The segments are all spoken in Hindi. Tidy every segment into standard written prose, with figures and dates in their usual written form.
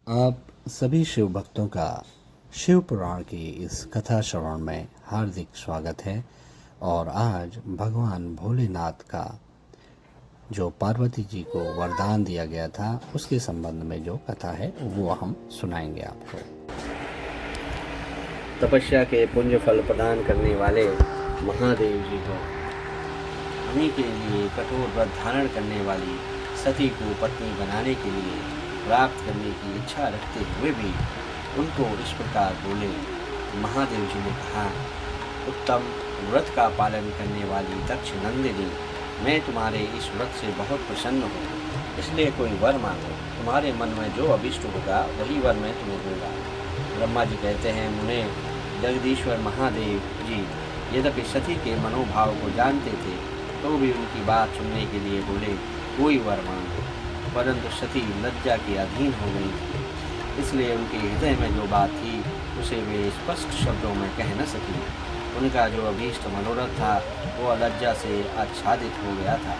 आप सभी शिव भक्तों का शिव पुराण की इस कथा श्रवण में हार्दिक स्वागत है। और आज भगवान भोलेनाथ का जो पार्वती जी को वरदान दिया गया था उसके संबंध में जो कथा है वो हम सुनाएंगे आपको। तपस्या के पुण्य फल प्रदान करने वाले महादेव जी को उन्हीं के लिए कठोर व्रत धारण करने वाली सती को पत्नी बनाने के लिए प्राप्त करने की इच्छा रखते हुए भी उनको इस प्रकार बोले। महादेव जी ने कहा, उत्तम व्रत का पालन करने वाली दक्ष नंदिनी, मैं तुम्हारे इस व्रत से बहुत प्रसन्न हूँ, इसलिए कोई वर मांगो, तुम्हारे मन में जो अभिष्ट होगा वही वर मैं तुम्हें दूंगा। ब्रह्मा जी कहते हैं, मुने जगदीश्वर महादेव जी यद्यपि सती के मनोभाव को जानते थे तो भी उनकी बात सुनने के लिए बोले, कोई वर मांगो। परंतु सती लज्जा के अधीन हो गई थी, इसलिए उनके हृदय में जो बात थी उसे वे स्पष्ट शब्दों में कह न सकी। उनका जो अभीष्ट मनोरथ था वो लज्जा से आच्छादित हो गया था।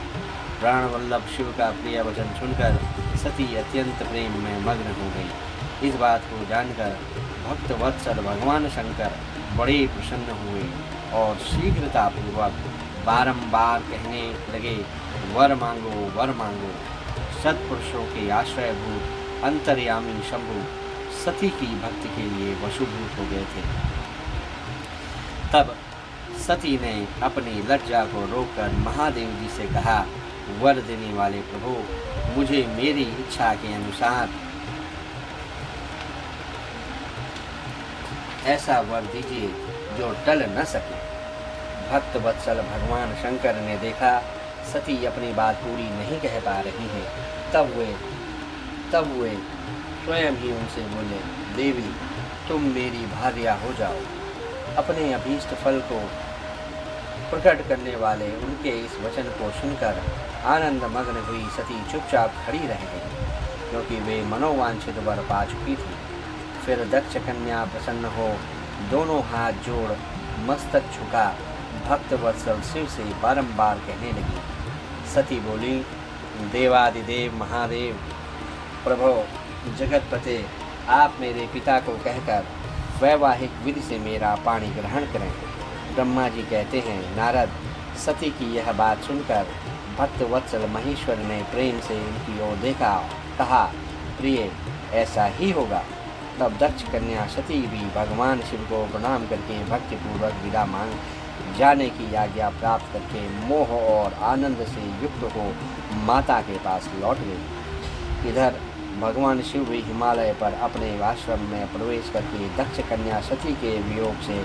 प्राण वल्लभ शिव का प्रिय वचन सुनकर सती अत्यंत प्रेम में मग्न हो गई। इस बात को जानकर भक्त वत्सल भगवान शंकर बड़े प्रसन्न हुए और शीघ्रतापूर्वक बारंबार कहने लगे, वर मांगो, वर मांगो। सत्पुरुषों के आश्रयभूत अंतर्यामी शंभु सती की भक्ति के लिए वशुभूत हो गए थे। तब सती ने अपनी लज्जा को रोककर महादेव जी से कहा, वर देने वाले प्रभु, मुझे मेरी इच्छा के अनुसार ऐसा वर दीजिए जो टल न सके। भक्त वत्सल भगवान शंकर ने देखा सती अपनी बात पूरी नहीं कह पा रही है, तब वे स्वयं ही उनसे बोले, देवी तुम मेरी भार्या हो जाओ। अपने अभीष्ट फल को प्रकट करने वाले उनके इस वचन को सुनकर आनंद मग्न हुई सती चुपचाप खड़ी रह गई, क्योंकि वे मनोवांछित वर पा चुकी थी। फिर दक्ष कन्या प्रसन्न हो दोनों हाथ जोड़ मस्तक झुका भक्त वत्सल शिव से बारंबार कहने लगी। सती बोली, देवादिदेव महादेव प्रभो जगतपते, आप मेरे पिता को कहकर वैवाहिक विधि से मेरा पाणी ग्रहण करें। ब्रह्मा जी कहते हैं, नारद, सती की यह बात सुनकर भक्त वत्सल महेश्वर ने प्रेम से इनकी ओर देखा, कहा, प्रिय ऐसा ही होगा। तब दक्ष कन्या सती भी भगवान शिव को प्रणाम करके भक्तिपूर्वक विदा मांग जाने की आज्ञा प्राप्त करके मोह और आनंद से युक्त हो माता के पास लौट गई। इधर भगवान शिव भी हिमालय पर अपने आश्रम में प्रवेश करके दक्ष कन्या सती के वियोग से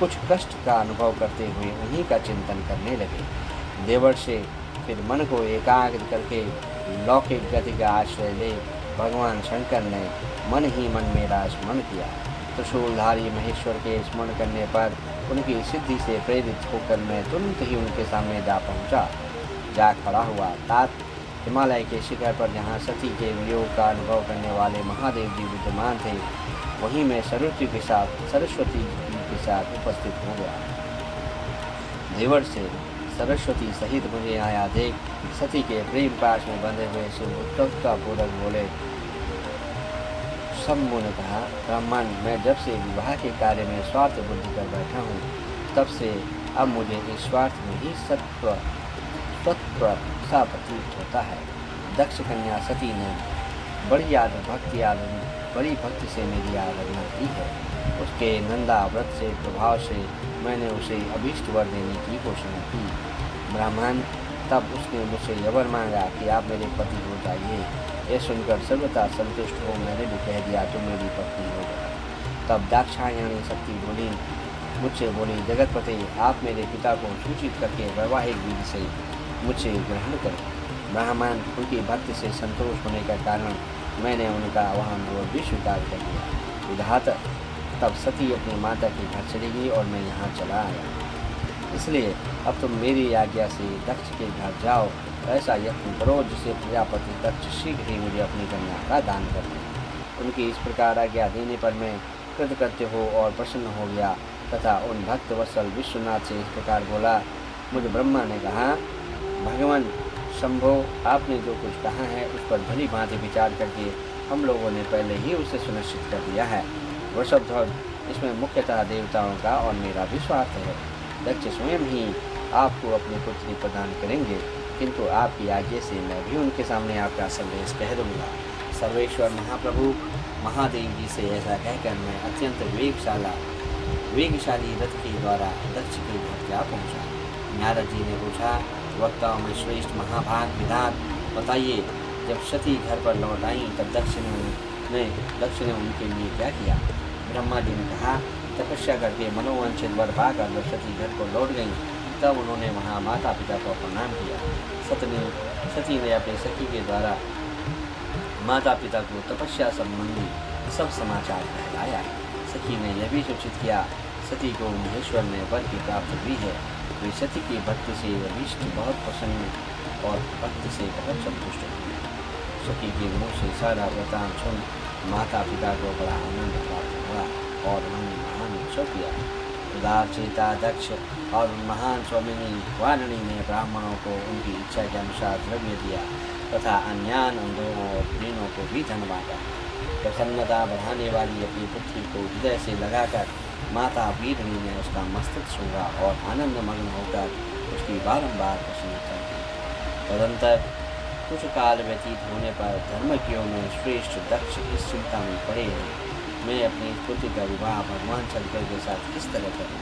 कुछ कष्ट का अनुभव करते हुए उन्हीं का चिंतन करने लगे। देवर से फिर मन को एकाग्र करके लौकिक गति का आश्रय ले भगवान शंकर ने मन ही मन मेरा स्मरण किया। त्रिशूलधारी महेश्वर के स्मरण करने पर उनकी सिद्धि से प्रेरित होकर मैं तुरंत ही उनके सामने जा खड़ा हुआ। तात हिमालय के शिखर पर जहाँ सती के वियोग का अनुभव करने वाले महादेव जी विद्यमान थे, वहीं मैं सरस्वती के साथ उपस्थित हो गया। देवर से सरस्वती सहित मुझे आया देख सती के प्रेम पाश में बंधे हुए शिव उत्सुकतापूर्वक बोले। शंभु ने कहा, ब्राह्मण, मैं जब से विवाह के कार्य में स्वार्थ बुद्धि कर बैठा हूँ, तब से अब मुझे इस स्वार्थ में ही सत्व सा प्रतीत होता है। दक्ष कन्या सती ने बड़ी भक्ति से मेरी आराधना की है। उसके नंदा व्रत से प्रभाव से मैंने उसे अभीष्ट वर देने की घोषणा की। ब्राह्मण, तब उसने मुझसे यह वर मांगा कि आप मेरे पति हो जाइए। यह सुनकर सर्वथा संतुष्ट हो मैंने भी कह दिया, तुम मेरी पत्नी हो गए। तब दाक्षायणी शक्ति मुझसे बोली, जगतपते, आप मेरे पिता को सूचित करके वैवाहिक विधि से मुझसे ग्रहण करें। ब्राह्मण, उनकी भक्ति से संतोष होने का कारण मैंने उनका आह्वान भी स्वीकार कर लिया। विधाता, तब सती अपनी माता के घर चली गई और मैं यहाँ चला आया। इसलिए अब तुम मेरी आज्ञा से दक्ष के घर जाओ, ऐसा यत्न करो जिससे प्रजापति दक्ष शीघ्र ही मुझे अपनी कन्या का दान कर दें। उनकी इस प्रकार आज्ञा देने पर मैं कृतकृत्य हो और प्रसन्न हो गया तथा उन भक्त वत्सल विश्वनाथ से इस प्रकार बोला। मुझे ब्रह्मा ने कहा, भगवान शंभो, आपने जो कुछ कहा है उस पर भली भांति विचार करके हम लोगों ने पहले ही उसे सुनिश्चित कर दिया है। वृषभध्वज, इसमें मुख्यतः देवताओं का और मेरा भी स्वार्थ है। दक्ष स्वयं ही आपको अपनी पुत्री प्रदान करेंगे, किंतु आपकी आज्ञा से मैं भी उनके सामने आपका संदेश कह दूंगा। सर्वेश्वर महाप्रभु महादेव जी से ऐसा कहकर मैं अत्यंत वेगशाली रथ के द्वारा दक्ष के घर जा पहुँचा। नारद जी ने पूछा, वक्ताओं में श्रेष्ठ महाभाग विधात, बताइए, जब सती घर पर लौट आई तब दक्ष ने उनके लिए क्या किया? ब्रह्मा जी ने कहा, तपस्या करके मनोवांछित वर पाकर जब सती घर को लौट गई तब उन्होंने वहाँ माता पिता को प्रणाम किया। सती ने अपने सखी के द्वारा माता पिता को तपस्या संबंधी सब समाचार फैलाया। सखी ने यह भी सूचित किया, सती को महेश्वर ने वर की प्राप्ति हुई है। वे सती की भक्ति से वरिष्ठ बहुत प्रसन्न और भक्ति से बहुत संतुष्ट हुए। सती के मुँह से सारा वृतांत सुन माता पिता को बड़ा आनंद प्राप्त हुआ और उन्होंने महान उत्सव किया। उदार चेता दक्ष और महान स्वामिनी वारिणी ने ब्राह्मणों को उनकी इच्छा के अनुसार द्रव्य दिया तथा अन्यान अंधों और दीनों को भी धन बांटा। प्रसन्नता बढ़ाने वाली अपनी पुत्री को हृदय से लगाकर माता वीरणी ने उसका मस्तक छुआ और आनंद मग्न होकर उसकी बारंबार प्रशंसा की। तदंतर कुछ काल व्यतीत होने पर धर्मज्ञों में श्रेष्ठ दक्ष इस चिंता में पड़े हैं, मैं अपनी पुत्री का विवाह भगवान शंकर के साथ किस तरह करूँ?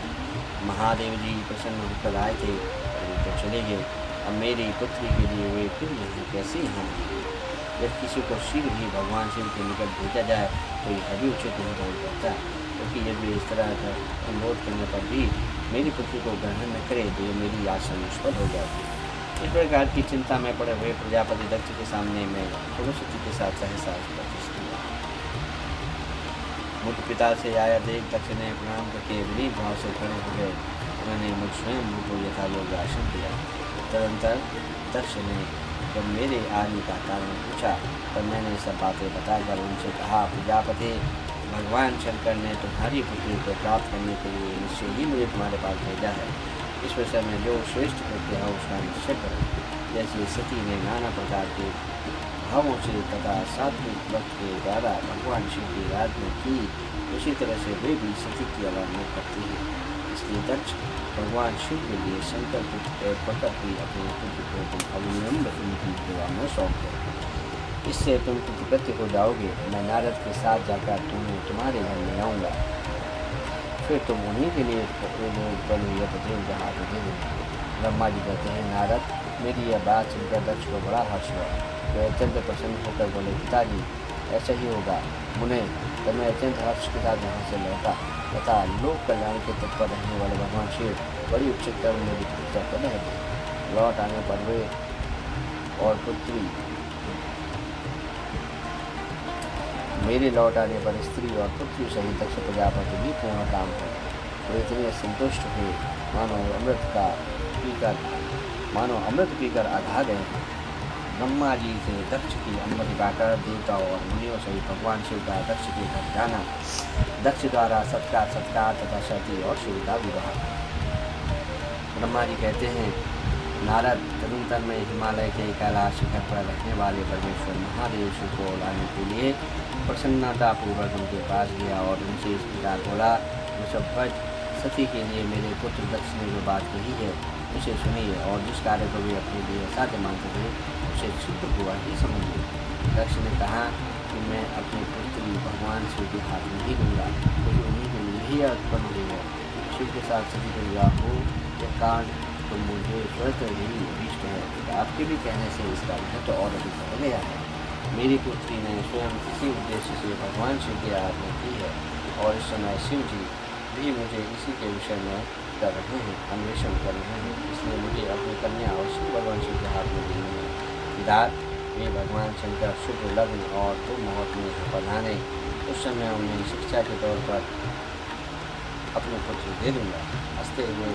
महादेव जी प्रसन्न होकर आए थे और वे तो चले गए। अब मेरी पुत्री के लिए वे फिर यहाँ कैसे यहाँ? यदि किसी को शीघ्र ही भगवान शिव के निकट भेजा जाए तो यह भी उचित नहीं हो सकता, क्योंकि यदि इस तरह का अनुरोध करने पर भी मेरी पुत्री को ग्रहण न करे तो ये मेरी आशा निष्फल हो जाती। इस प्रकार की चिंता में पड़े हुए प्रजापति दक्ष के सामने मैं तुलसी के साथ सहसा प्रतिष्ठित हुआ। मुझ पिता से आया देख दक्ष ने प्रणाम करके विनीत भाव से खड़े हो गए। उन्होंने मुझ स्वयं को यथायोग्य आसन दिया। तदंतर दक्ष ने जब मेरे आने का कारण पूछा तब मैंने सब बातें बताकर उनसे कहा, प्रजापति, भगवान शंकर ने तुम्हारी पुत्री को प्राप्त करने के लिए निश्चय ही मुझे तुम्हारे पास भेजा है। इस विषय में जो श्रेष्ठ कृत्य है उसका निश्चय करो। जैसे सती ने नाना प्रकार के भावों से तथा सात्विक व्रत के द्वारा भगवान शिव की आराधना की, उसी तरह से वे भी सती की आराधना करती है। इसलिए दक्ष, भगवान शिव के लिए संकल्पित प्रकट हुई अपने पुत्र को तुम अविलंब उनकी सेवा में सौंप दो। इससे तुम प्रतिपत्ति हो जाओगे। मैं नारद के साथ जाकर तुम्हारे घर में आऊँगा, फिर तुम उन्हीं के लिए यह प्रतिज्ञा हाथ दे देंगे। ब्रह्मा जी कहते हैं, नारद, मेरी यह बात सुनकर दक्ष को बड़ा हर्ष हुआ। वे अत्यंत प्रसन्न होकर बोले, पिताजी, ऐसा ही होगा। मुने, तब मैं अत्यंत हर्ष के साथ यहाँ से लौटा तथा लोक कल्याण के तत्पर रहने वाले भगवान शिव बड़ी उत्सुकता में मेरी पूजा कर रहे थे। लौट आने पर वे और पुत्री मेरे लौट आने पर स्त्री और पुत्री सहित दक्ष प्रजापति भी पूर्ण काम हो। वे इतने संतुष्ट हुए मानो अमृत पीकर आधा गए। ब्रह्मा जी से दक्ष की अनुमति पाकर देवताओं और मुनियों सहित भगवान शिव का दक्ष के घर जाना, दक्ष द्वारा सत्कार तथा सती और शिव का विवाह। ब्रह्मा जी कहते हैं, नारद, तदनंतर में हिमालय के कैलाश शिखर पर रहने वाले परमेश्वर महादेव शिव को लाने के लिए प्रसन्नतापूर्वक उनके पास गया और उनसे इस प्रकार बोला, वृषभध्वज, सती के लिए मेरे पुत्र दक्ष ने जो बात कही है उसे सुनिए और जिस कार्य को भी अपने लिए असाध्य मानते थे उसे सिद्ध हुआ ही समझिए। दक्ष ने कहा कि मैं अपनी पुत्री भगवान शिव के हाथ में ही दूंगा, क्योंकि उन्हीं के लिए ही उत्पन्न हुई है। शिव के साथ सती का विवाह हो यह कांड तो मुझे स्वतः ही अभीष्ट है। आपके भी कहने से इसका महत्व और अधिक बढ़ गया है। मेरी पुत्री ने स्वयं इसी उद्देश्य से भगवान शिव की आराधना की है और इस समय शिव जी भी मुझे इसी के विषय में कर रहे हैं, अन्वेषण कर रहे हैं। इसलिए मुझे अपनी कन्या अवश्य भगवान शिव के हाथ में देनी है। विधात, वे भगवान शंकर शुभ लग्न और दो मुहूर्त में पधारे उस समय उन्हें शिक्षा के तौर पर अपने पुत्र दे दूँगा। हंसते हुए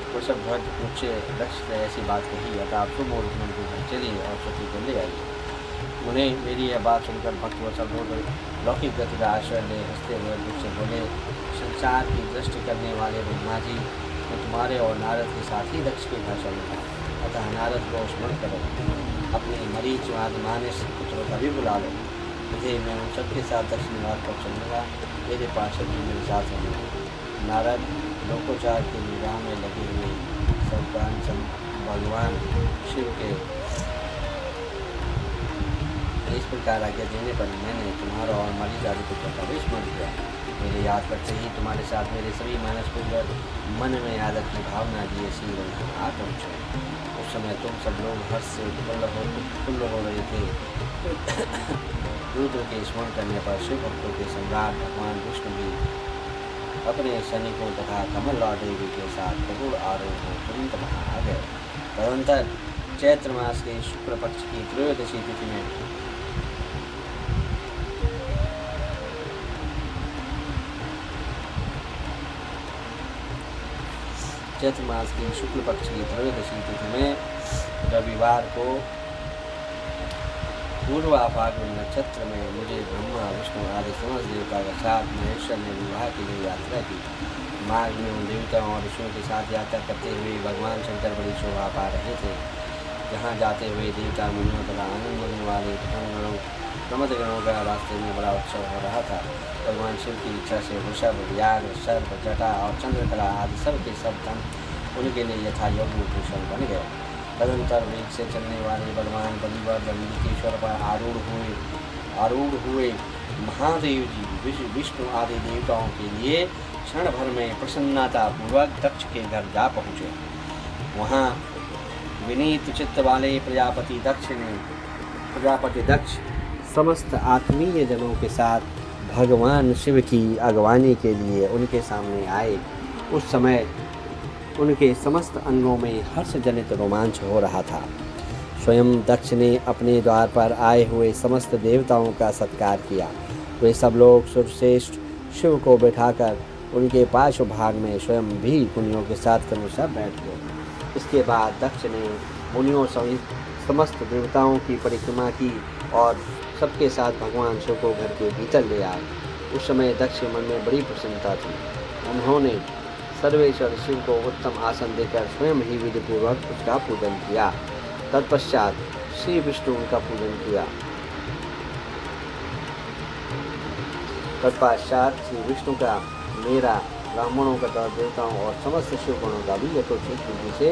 वृषभध्वज मुझसे दक्ष ने ऐसी बात कही, अतः आप शुभ मुहूर्त में उनके घर चलिए और सती को ले आइए। उन्हें मेरी यह बात सुनकर भक्तवत्सल हो गए। लौकिक गति का आश्रय ले हंसते हुए मुझसे बोले, संसार की दृष्टि करने वाले ब्रह्मा जी, मैं तुम्हारे और नारद के साथ ही दक्ष के घर चलूँगा। अतः नारद को स्मरण करो, अपने मरीच आदि मानस पुत्रों का भी बुला लो। मुझे मैं उन सबके साथ दक्षिण निवास पर चलूँगा, मेरे पार्षद भी मेरे साथ होंगे। नारद लोकोचार के निर्वाह में लगे हुए भगवान शिव के इस प्रकार आज्ञा देने पर मैंने तुम्हारा और मरीज आदि पुत्र का भी स्मरण किया। मेरे याद करते ही तुम्हारे साथ मेरे सभी मानस पुत्र मन में आदत की भावना दिए श्री रंग आ पहुँचे। उस समय तुम सब लोग हर्ष से उत्फुल्ल हो रहे थे। रुद्र के स्मरण करने पर शिव भक्तों के सम्राट भगवान विष्णु भी अपने सैनिकों तथा कमला देवी के साथ गरुड़ आरोह हो तुरंत वहाँ आ गए। तदंतर चैत्र मास के शुक्ल पक्ष की त्रयोदशी तिथि में चैत्र मास की शुक्ल पक्ष की त्रयोदशी तिथि में रविवार को पूर्वा फाल्गुन नक्षत्र में मुझे ब्रह्मा विष्णु आदि समस्त देवता के साथ महेश्वर ने विवाह के लिए यात्रा की। मार्ग में उन देवताओं और ऋषियों के साथ यात्रा करते हुए भगवान शंकर बड़ी शोभा पा रहे थे। जहाँ जाते हुए देवता मुनियों तथा आनंद मग्न वाले प्रमद गणों का रास्ते में बड़ा उत्सव हो रहा था। भगवान शिव की इच्छा से वृषभ, व्याघ्र, सर्प, जटा और चंद्रकला आदि सब के सब धन उनके लिए यथा योग्य भूषण बन गए। तदंतर वेग से चलने वाले बलवान बलिवर जम्बिकेश्वर पर आरूढ़ हुए महादेव जी विष्णु आदि देवताओं के लिए क्षण भर में प्रसन्नता पूर्वक दक्ष के घर जा पहुँचे। वहाँ विनीत चित्त वाले प्रजापति दक्ष समस्त आत्मीय जनों के साथ भगवान शिव की अगवानी के लिए उनके सामने आए। उस समय उनके समस्त अंगों में हर्ष जनित रोमांच हो रहा था। स्वयं दक्ष ने अपने द्वार पर आए हुए समस्त देवताओं का सत्कार किया। वे सब लोग सर्वश्रेष्ठ शिव को बैठाकर उनके पार्श्व भाग में स्वयं भी मुनियों के साथ क्रमशः बैठ गए। इसके बाद दक्ष ने मुनियों सहित समस्त देवताओं की परिक्रमा की और सबके साथ भगवान शिव को घर के भीतर ले आए। उस समय दक्ष के मन में बड़ी प्रसन्नता थी। उन्होंने सर्वेश्वर शिव को उत्तम आसन देकर स्वयं ही विधिपूर्वक उसका पूजन किया। तत्पश्चात श्री विष्णु का पूजन किया। तत्पश्चात श्री विष्णु का, मेरा, ब्राह्मणों का, देवताओं और समस्त शिव गणों का भी यथोचित विधि से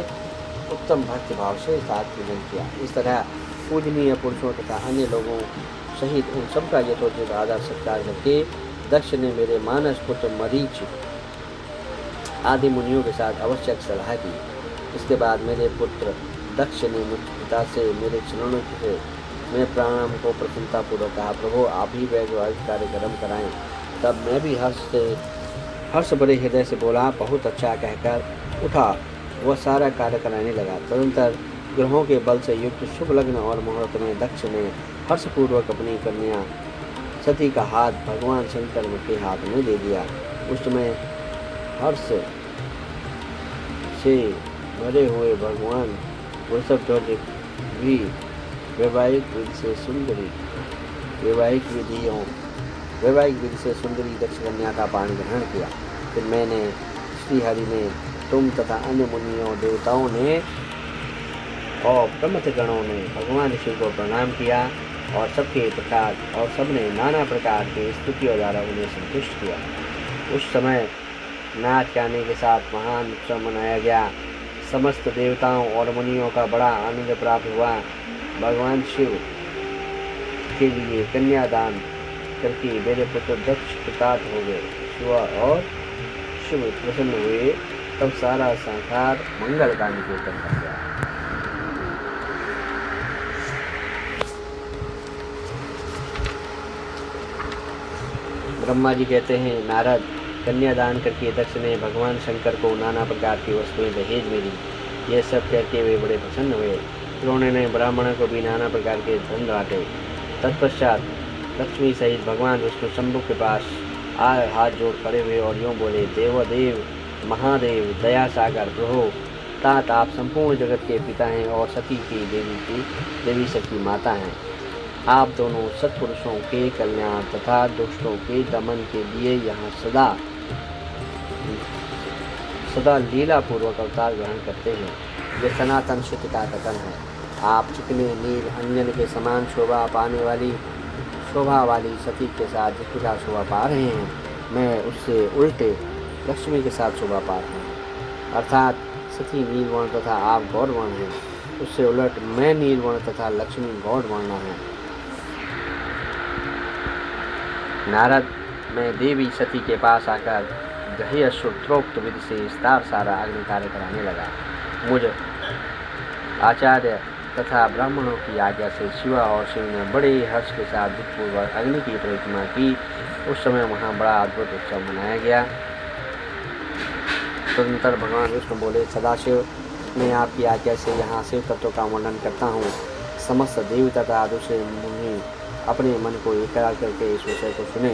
उत्तम भक्ति भाव से साथ पूजन किया। इस तरह पूजनीय पुरुषों तथा अन्य लोगों सहित उन सबका यथोचित आदर सत्कार करके दक्ष ने मेरे मानस पुत्र मरीच आदि मुनियों के साथ आवश्यक सलाह की। इसके बाद मेरे पुत्र दक्ष ने मुझ पिता से मेरे चरणों से मैं प्रणाम को प्रसन्नतापूर्वक कहा, प्रभु आप ही वैवाहिक कार्यक्रम कराएं। तब मैं भी हर्ष बड़े हृदय से बोला, बहुत अच्छा कहकर उठा वह सारा कार्य कराने लगा। तदंतर ग्रहों के बल से युक्त शुभ लग्न और मुहूर्त में दक्ष ने हर्षपूर्वक अपनी कन्या सती का हाथ भगवान शंकर के हाथ में दे दिया। उस समय हर्ष से भरे हुए भगवान वृषभ ध्वज भी वैवाहिक विधि से सुंदरी दक्ष कन्या का पाणी ग्रहण किया। फिर मैंने श्रीहरि ने, तुम तथा अन्य मुनियों, देवताओं ने और प्रमथ गणों ने भगवान शिव को प्रणाम किया और सबने नाना प्रकार के स्तुतियों द्वारा उन्हें संतुष्ट किया। उस समय नाच गाने के साथ महान उत्सव मनाया गया। समस्त देवताओं और मुनियों का बड़ा आनंद प्राप्त हुआ। भगवान शिव के लिए कन्यादान करके मेरे पुत्र दक्ष कृतार्थ हो गए। शिव और शिव प्रसन्न हुए। तब सारा संसार मंगल का निकेतन बन गया। ब्रह्मा जी कहते हैं, नारद, कन्यादान करके दक्ष ने भगवान शंकर को नाना प्रकार की वस्तुएं दहेज में दी। ये सब करके वे बड़े प्रसन्न हुए। फिर उन्होंने ब्राह्मणों को भी नाना प्रकार के धन बांटे। तत्पश्चात लक्ष्मी सहित भगवान विष्णु शंभु के पास आए हाथ जोड़ खड़े हुए और यूँ बोले, देवदेव महादेव दया सागर प्रभु, तात आप संपूर्ण जगत के पिता हैं और सती की देवी शक्ति माता हैं। आप दोनों सत्पुरुषों के कल्याण तथा दुष्टों के दमन के लिए यहाँ सदा लीला पूर्वक अवतार ग्रहण करते हैं। ये सनातन श्रुति का कथन है। आप चिकने नील अंजन के समान शोभा पाने वाली शोभा वाली सती के साथ जिस प्रकार शोभा पा रहे हैं, मैं उससे उल्टे लक्ष्मी के साथ शोभा पा रहा हूँ। अर्थात सती नीलवर्ण तथा आप गौरवर्ण हैं, उससे उलट मैं नीलवर्ण तथा लक्ष्मी गौरवर्ण है। नारद, मैं देवी सती के पास आकर गृह सूत्रोक्त विधि से विस्तार सारा अग्नि कार्य कराने लगा। मुझ आचार्य तथा ब्राह्मणों की आज्ञा से शिवा और शिव ने बड़े हर्ष के साथ दुखपूर्वक अग्नि की परिक्रमा की। उस समय वहाँ बड़ा अद्भुत उत्सव मनाया गया। तदनंतर भगवान विष्णु बोले, सदाशिव, मैं आपकी आज्ञा से यहाँ शिव तत्व का वर्णन करता हूँ। समस्त देव तथा दूसरे मुनि अपने मन को एकाग्र करके इस विषय को सुने।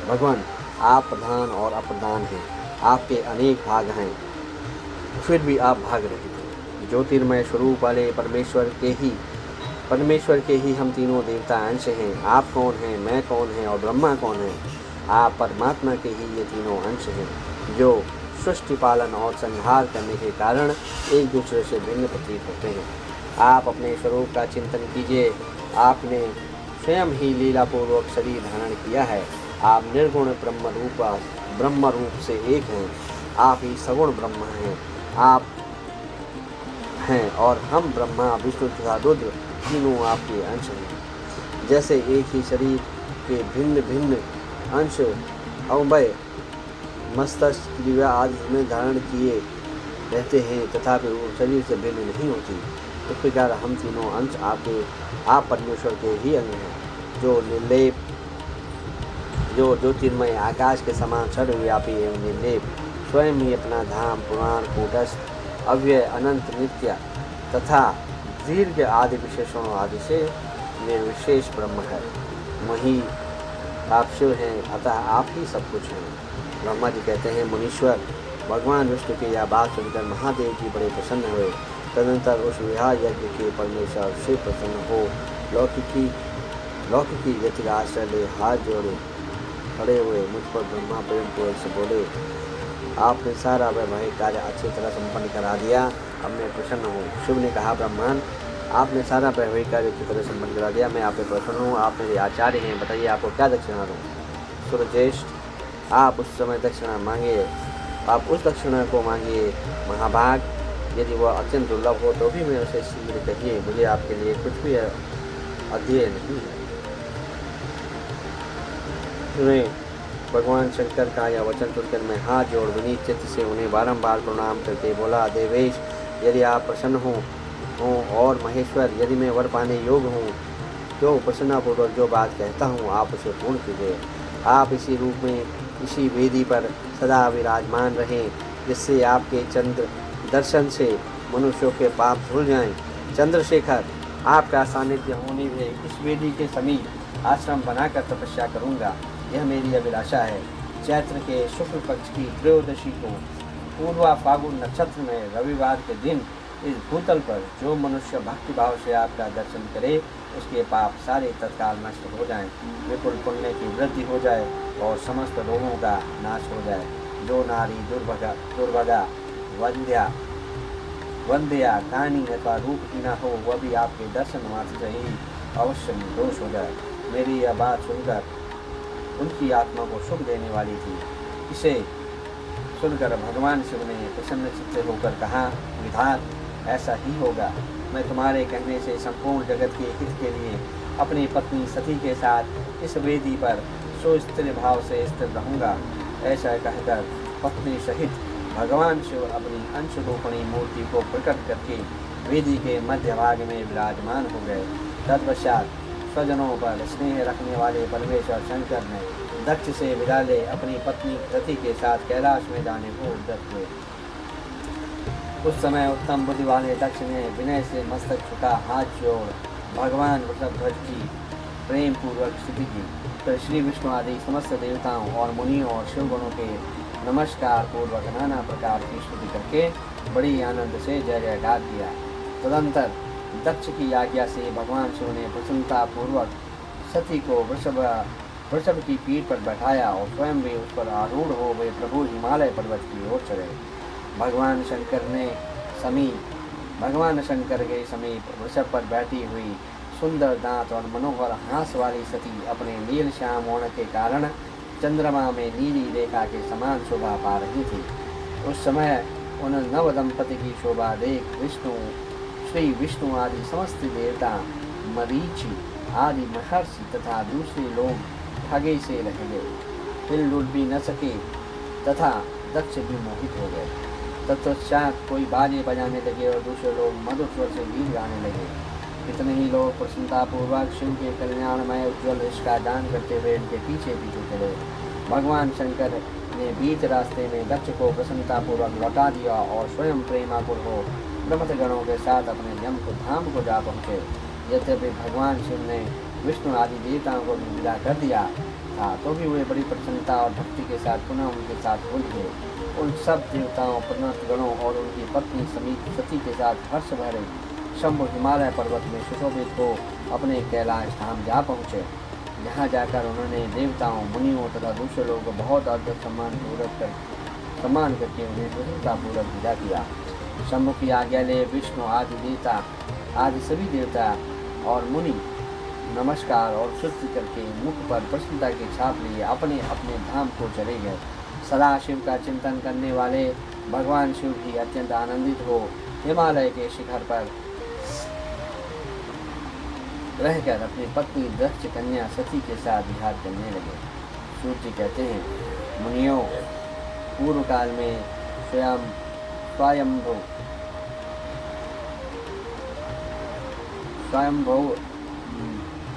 भगवान, आप प्रधान और अप्रधान हैं, आपके अनेक भाग हैं, फिर भी आप भाग रहे हैं। ज्योतिर्मय स्वरूप वाले परमेश्वर के ही हम तीनों देवता अंश हैं। आप कौन हैं, मैं कौन है और ब्रह्मा कौन है? आप परमात्मा के ही ये तीनों अंश हैं, जो सृष्टि पालन और संहार करने के कारण एक दूसरे से भिन्न प्रतीत होते हैं। आप अपने स्वरूप का चिंतन कीजिए। आपने स्वयं ही लीलापूर्वक शरीर धारण किया है। आप निर्गुण ब्रह्म रूप से एक हैं। आप ही सगुण ब्रह्म हैं। आप हैं और हम ब्रह्मा, विष्णु तथा रुद्र तीनों आपके अंश हैं। जैसे एक ही शरीर के भिन्न भिन्न अंश अवयव मस्तिष्क, ग्रीवा आदि में धारण किए रहते हैं, तथापि वो शरीर से भिन्न नहीं होती। इस प्रकार हम तीनों अंश आप परमेश्वर के ही अंग हैं, जो निर्लेप, जो ज्योतिर्मय आकाश के समान सर्वव्यापी एवं निर्लेप, स्वयं ही अपना धाम, पुराण, कूटस्थ, अव्यय, अनंत, नित्य तथा दीर्घ आदि विशेषणों आदि से निर्विशेष ब्रह्म है। वही आप शिव हैं, अतः आप ही सब कुछ हैं। ब्रह्मा जी कहते हैं, मुनीश्वर, भगवान विष्णु की यह बात सुनकर महादेव जी बड़े प्रसन्न हुए। तदनंतर उस विवाह यज्ञ के परमेश्वर शिव प्रसन्न हो लौकिकी यति का आश्रय ले हाथ जोड़े खड़े हुए मुझ पर ब्रह्मा प्रेम पूर्वक से बोले, आपने सारा वैवाहिक कार्य अच्छी तरह संपन्न करा दिया, अब मैं प्रसन्न हूँ। शिव ने कहा, ब्रह्मांड, आपने सारा वैवाहिक कार्य अच्छी तरह संपन्न करा दिया, मैं आप पे प्रसन्न हूँ। आप मेरे आचार्य हैं, बताइए आपको क्या दक्षिणा दूँ? सूर्यज्येष्ठ, आप उस समय दक्षिणा मांगिए, आप उस दक्षिणा को मांगिए। महाभाग, यदि वह अत्यंत दुर्लभ हो तो भी मैं उसे शीघ्र कहिए, मुझे आपके लिए कुछ भी अध्यय नहीं है। सुने, भगवान शंकर का यह वचन सुनकर मैं हाथ जोड़ विनीत चित्त से उन्हें बारंबार प्रणाम करके बोला, देवेश, यदि आप प्रसन्न हों और महेश्वर, यदि मैं वर पाने योग्य हूँ तो प्रसन्नपूर्वक जो बात कहता हूँ आप उसे पूर्ण कीजिए। आप इसी रूप में इसी वेदी पर सदा विराजमान रहें, जिससे आपके चंद्र दर्शन से मनुष्यों के पाप धुल जाएं। चंद्रशेखर, आपका सानिध्य होने में इस वेदी के समीप आश्रम बनाकर तपस्या करूँगा, यह मेरी अभिलाषा है। चैत्र के शुक्ल पक्ष की त्रयोदशी को पूर्वा फागुन नक्षत्र में रविवार के दिन इस भूतल पर जो मनुष्य भक्ति भाव से आपका दर्शन करे, उसके पाप सारे तत्काल नष्ट हो जाएं, विपुल पुण्य की वृद्धि हो जाए और समस्त रोगों का नाश हो जाए। जो नारी दुर्भगा वंद्या कानी अथवा रूपहीना हो, वह भी आपके दर्शन मात्र से ही अवश्य निर्दोष हो जाए। मेरी यह बात सुनकर उनकी आत्मा को सुख देने वाली थी। इसे सुनकर भगवान शिव ने प्रसन्न चित्त होकर कहा, विधात, ऐसा ही होगा। मैं तुम्हारे कहने से संपूर्ण जगत के हित के लिए अपनी पत्नी सती के साथ इस वेदी पर सुस्थिर भाव से स्थिर रहूँगा। ऐसा कहकर पत्नी सहित भगवान शिव अपनी अंश रूपणी मूर्ति को प्रकट करके वेदी के मध्य भाग में विराजमान हो गए। तत्पश्चात स्वजनों पर स्नेह रखने वाले परमेश्वर शंकर ने दक्ष से विदा ले अपनी पत्नी रति के साथ कैलाश में जाने को उद्यत हुए। उस समय उत्तम बुद्धि वाले दक्ष ने विनय से मस्तक झुका हाथ जोड़ भगवान वृषभध्वज की प्रेम पूर्वक स्तुति की। फिर श्री विष्णु आदि समस्त देवताओं और मुनियों और शिवगणों के नमस्कार पूर्वक नाना प्रकार की स्तुति करके बड़ी आनंद से जय जयकार किया। तदंतर दक्ष की आज्ञा से भगवान शिव ने प्रसन्नता पूर्वक सती को वृषभ की पीठ पर बैठाया और स्वयं भी उस पर आरूढ़ हो वे प्रभु हिमालय पर्वत की ओर चले। भगवान शंकर के समीप वृषभ पर बैठी हुई सुंदर दांत और मनोहर हास वाली सती अपने नील श्याम होने के कारण चंद्रमा में नीली रेखा के समान शोभा पा रही थी। उस समय उन नव दंपति की शोभा देख श्री विष्णु आदि समस्त देवता, मरीचि आदि महर्षि तथा दूसरे लोग ठगे से रह गए, हिल भी न सके तथा दक्ष भी मोहित हो गए। तत्पश्चात कोई बाजे बजाने लगे और दूसरे लोग मधुर स्वर से गीत गाने लगे। इतने ही लोग प्रसन्नतापूर्वक शिव के कल्याणमय उज्ज्वल यश का दान करते हुए उनके पीछे पीछे चले। भगवान शंकर ने बीच रास्ते में दक्ष को प्रसन्नतापूर्वक लौटा दिया और स्वयं प्रेमापूर्वक ब्रह्मगणों के साथ अपने यम को धाम को जा पहुँचे। यद्यपि भगवान शिव ने विष्णु आदि देवताओं को विदा कर दिया था, तो भी वे बड़ी प्रसन्नता और भक्ति के साथ पुनः उनके साथ हो गए। उन सब देवताओं, गणों और उनकी पत्नी समेत सती के साथ हर्ष भरे शंभु हिमालय पर्वत में सुशोभित हो अपने कैलाश धाम जा पहुँचे। यहाँ जाकर उन्होंने देवताओं, मुनियों तथा दूसरे लोगों को बहुत आदर सम्मान करके उन्हें प्रसन्नतापूर्वक विदा किया। शंभु की आज्ञा ले विष्णु आदि देवता आदि सभी देवता और मुनि नमस्कार और स्तुति करके मुख पर प्रसन्नता की छाप लिए अपने अपने धाम को चले गए। सदा शिव का चिंतन करने वाले भगवान शिव भी अत्यंत आनंदित हो हिमालय के शिखर पर रहकर अपनी पत्नी दक्ष कन्या सती के साथ विहार करने लगे। सूर्य जी कहते हैं, मुनियों, पूर्व काल में स्वयंभू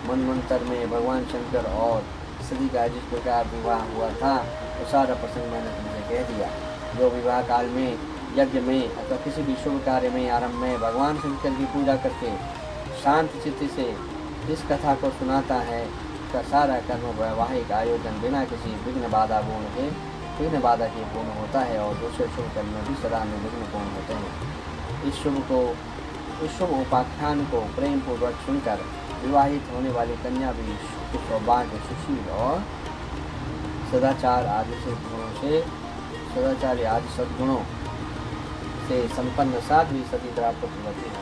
मनवंतर में भगवान शंकर और सती का जिस प्रकार विवाह हुआ था, तो सारा प्रसंग मैंने तुमसे कह दिया। जो विवाह काल में, यज्ञ में अथवा किसी भी शुभ कार्य में आरंभ में भगवान शंकर की पूजा करके शांत चित्त से इस कथा को सुनाता है, उसका सारा कर्म वैवाहिक आयोजन बिना किसी विघ्न बाधा के पूर्ण होता है और दूसरे शुभ कर्म भी सदा निर्विघ्न पूर्ण होते हैं। इस शुभ उपाख्यान को प्रेम पूर्वक सुनकर विवाहित होने वाली कन्या भी सौभाग्य, सुशील और सदाचार आदि सद्गुणों से संपन्न साध्वी सती प्राप्त होती है।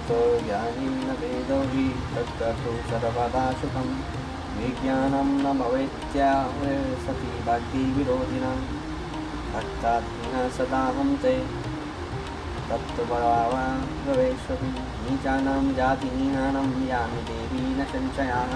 तो ज्ञानी न भेदो हि तत्कर्तु सर्वदा सुखं विज्ञानं न भवेत्या सती भक्ति विरोधिनां भक्ताधीना सदा हम ते तत्त्वभावा भवेष्वपि नीचानां जातिहीनानां यानि देवी न संशयाः।